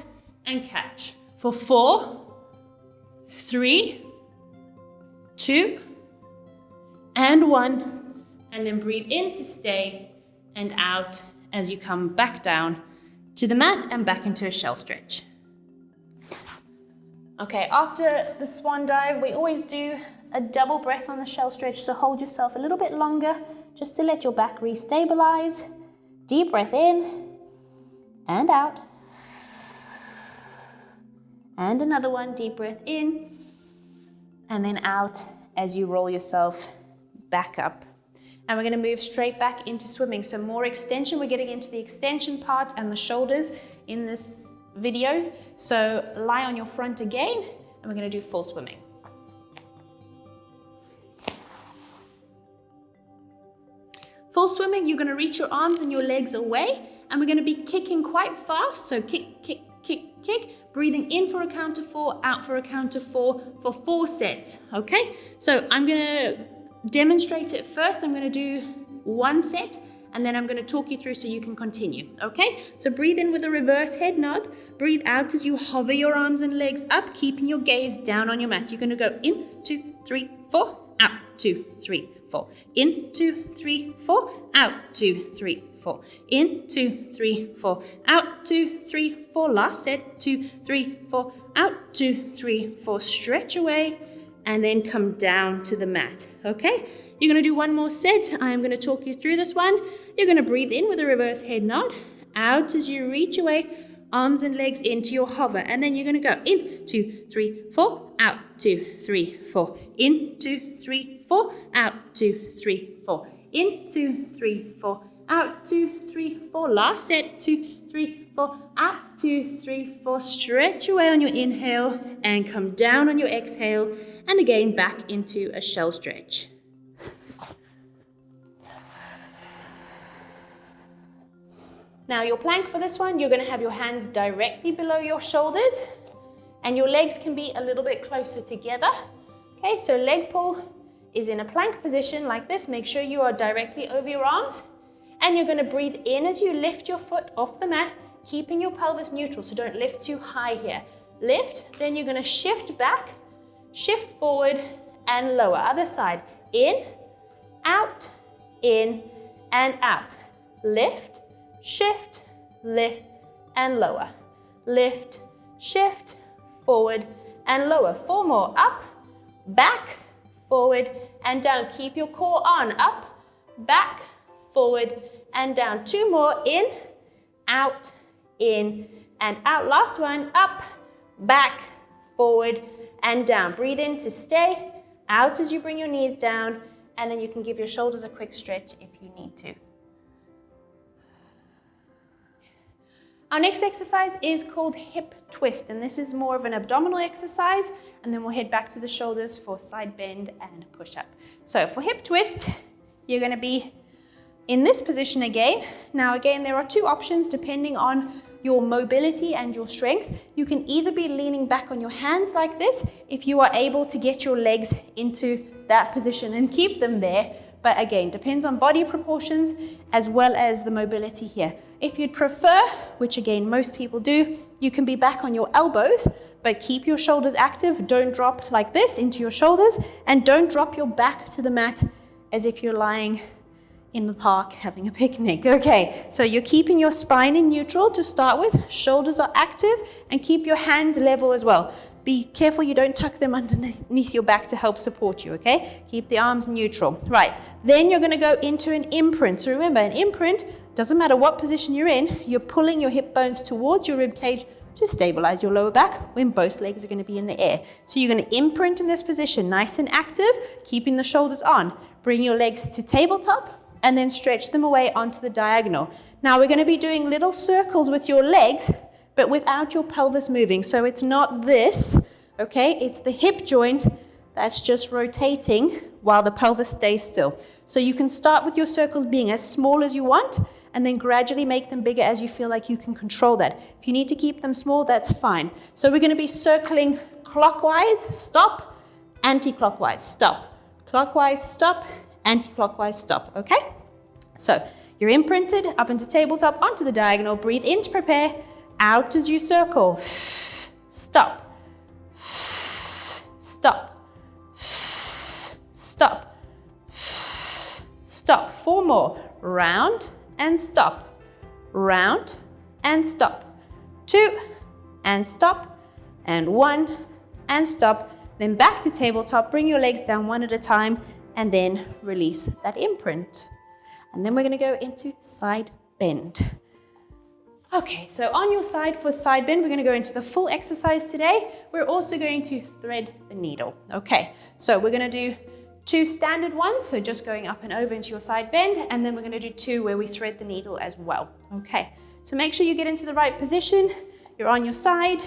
and catch. For 4, 3, 2, and 1, and then breathe in to stay and out as you come back down to the mat and back into a shell stretch. Okay, after the Swan Dive, we always do a double breath on the shell stretch, so hold yourself a little bit longer just to let your back restabilize. Deep breath in and out. And another one, deep breath in and then out as you roll yourself back up. And we're going to move straight back into swimming. So more extension, we're getting into the extension part and the shoulders in this video. So lie on your front again, and we're going to do full swimming. Full swimming, you're going to reach your arms and your legs away, and we're going to be kicking quite fast. So kick, kick, kick, kick. Breathing in for a count of 4, out for a count of 4 for 4 sets. Okay, so I'm going to demonstrate it first. I'm going to do 1 set, and then I'm going to talk you through so you can continue. Okay, so breathe in with a reverse head nod. Breathe out as you hover your arms and legs up, keeping your gaze down on your mat. You're going to go in, 2, 3, 4, out, 2, 3, 4. In, 2, 3, 4, out, 2, 3, 4. In, 2, 3, 4, out, 2, 3, 4. Last set, 2, 3, 4, out, 2, 3, 4. Stretch away and then come down to the mat. Okay, you're going to do 1 more set. I'm going to talk you through this one. You're going to breathe in with a reverse head nod, out as you reach away, arms and legs into your hover, and then you're going to go in, 2, 3, 4, out, 2, 3, 4, in, 2, 3, 4, out, 2, 3, 4, in, 2, 3, 4, out, 2, 3, 4, last set, 2, 3, 4, out, 2, 3, 4, stretch away on your inhale, and come down on your exhale, and again back into a shell stretch. Now your plank for this one, you're going to have your hands directly below your shoulders and your legs can be a little bit closer together. Okay, so leg pull is in a plank position like this. Make sure you are directly over your arms and you're going to breathe in as you lift your foot off the mat, keeping your pelvis neutral, so don't lift too high here. Lift, then you're going to shift back, shift forward and lower. Other side, in, and out. Lift, shift, lift, and lower. Lift, shift, forward, and lower. 4 more. Up, back, forward, and down. Keep your core on. Up, back, forward, and down. 2 more. In, and out. Last one. Up, back, forward, and down. Breathe in to stay. Out as you bring your knees down, and then you can give your shoulders a quick stretch if you need to. Our next exercise is called hip twist, and this is more of an abdominal exercise, and then we'll head back to the shoulders for side bend and push up. So for hip twist, you're going to be in this position again. Now again, there are 2 options depending on your mobility and your strength. You can either be leaning back on your hands like this, if you are able to get your legs into that position and keep them there. But again, depends on body proportions as well as the mobility here. If you'd prefer, which again most people do, you can be back on your elbows, but keep your shoulders active. Don't drop like this into your shoulders, and don't drop your back to the mat as if you're lying in the park having a picnic. Okay, so you're keeping your spine in neutral to start with, shoulders are active, and keep your hands level as well. Be careful you don't tuck them underneath your back to help support you, okay? Keep the arms neutral. Right, then you're gonna go into an imprint. So remember, an imprint, doesn't matter what position you're in, you're pulling your hip bones towards your rib cage to stabilize your lower back when both legs are gonna be in the air. So you're gonna imprint in this position, nice and active, keeping the shoulders on. Bring your legs to tabletop, and then stretch them away onto the diagonal. Now we're going to be doing little circles with your legs, but without your pelvis moving. So it's not this, okay? It's the hip joint that's just rotating while the pelvis stays still. So you can start with your circles being as small as you want, and then gradually make them bigger as you feel like you can control that. If you need to keep them small, that's fine. So we're going to be circling clockwise, stop, anti-clockwise, stop, clockwise, stop, anti-clockwise, stop, okay? So you're imprinted up into tabletop, onto the diagonal. Breathe in to prepare, out as you circle. Stop, stop, stop, stop. 4 more. Round and stop, round and stop. 2 and stop, and 1 and stop. Then back to tabletop, bring your legs down one at a time, and then release that imprint. And then we're going to go into side bend. Okay, so on your side for side bend, we're going to go into the full exercise today. We're also going to thread the needle. Okay, so we're going to do 2 standard ones, so just going up and over into your side bend, and then we're going to do 2 where we thread the needle as well. Okay, so make sure you get into the right position. You're on your side,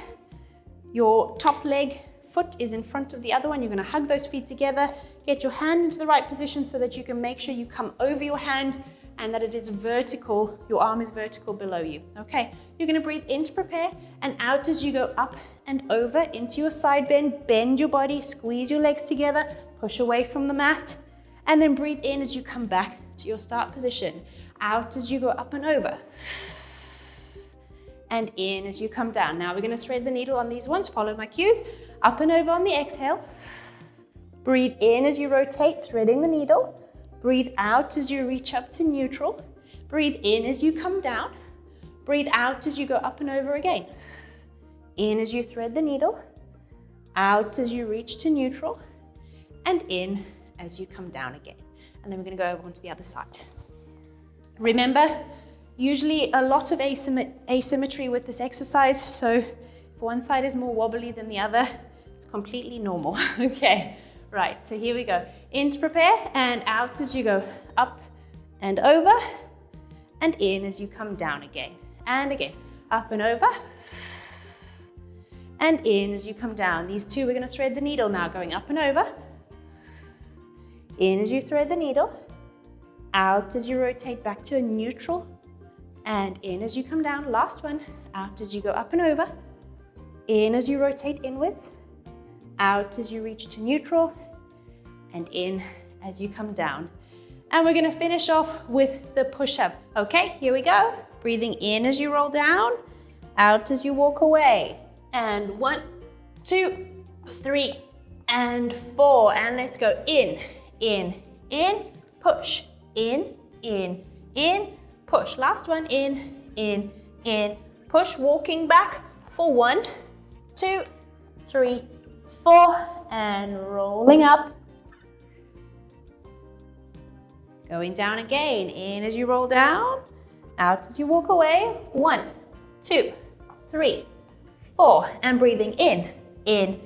your top leg foot is in front of the other one. You're going to hug those feet together, get your hand into the right position so that you can make sure you come over your hand and that it is vertical, your arm is vertical below you. Okay, you're going to breathe in to prepare, and out as you go up and over into your side bend. Bend your body, squeeze your legs together, push away from the mat, and then breathe in as you come back to your start position. Out as you go up and over, and in as you come down. Now we're going to thread the needle on these ones. Follow my cues. Up and over on the exhale. Breathe in as you rotate, threading the needle. Breathe out as you reach up to neutral. Breathe in as you come down. Breathe out as you go up and over again. In as you thread the needle. Out as you reach to neutral. And in as you come down again. And then we're going to go over onto the other side. Remember, Usually a lot of asymmetry with this exercise, so if one side is more wobbly than the other, it's completely normal. Okay, right, so here we go. In to prepare and out as you go. Up and over and in as you come down again. And again, up and over and in as you come down. These two, we're going to thread the needle now, going up and over. In as you thread the needle. Out as you rotate back to a neutral. And in as you come down. Last one. Out as you go up and over. In as you rotate inwards. Out as you reach to neutral. And in as you come down. And we're going to finish off with the push-up. Okay, here we go. Breathing in as you roll down. Out as you walk away. And 1, 2, 3, and 4. And let's go in, push. In, push. Last one, in, push. Walking back for 1, 2, 3, 4, and rolling up. Going down again, in as you roll down, out as you walk away. 1, 2, 3, 4, and breathing in, and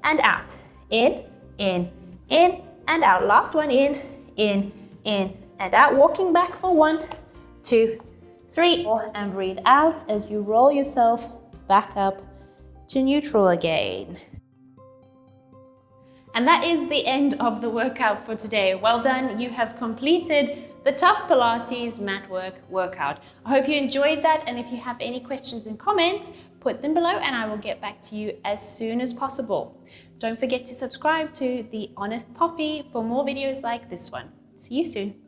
out. In, and out. Last one, in, and out. Walking back for 1, 2, 3, 4, and breathe out as you roll yourself back up to neutral again. And that is the end of the workout for today. Well done, you have completed the Tough Pilates mat workout. I hope you enjoyed that, and if you have any questions and comments, put them below and I will get back to you as soon as possible. Don't forget to subscribe to The Honest Poppy for more videos like this one. See you soon.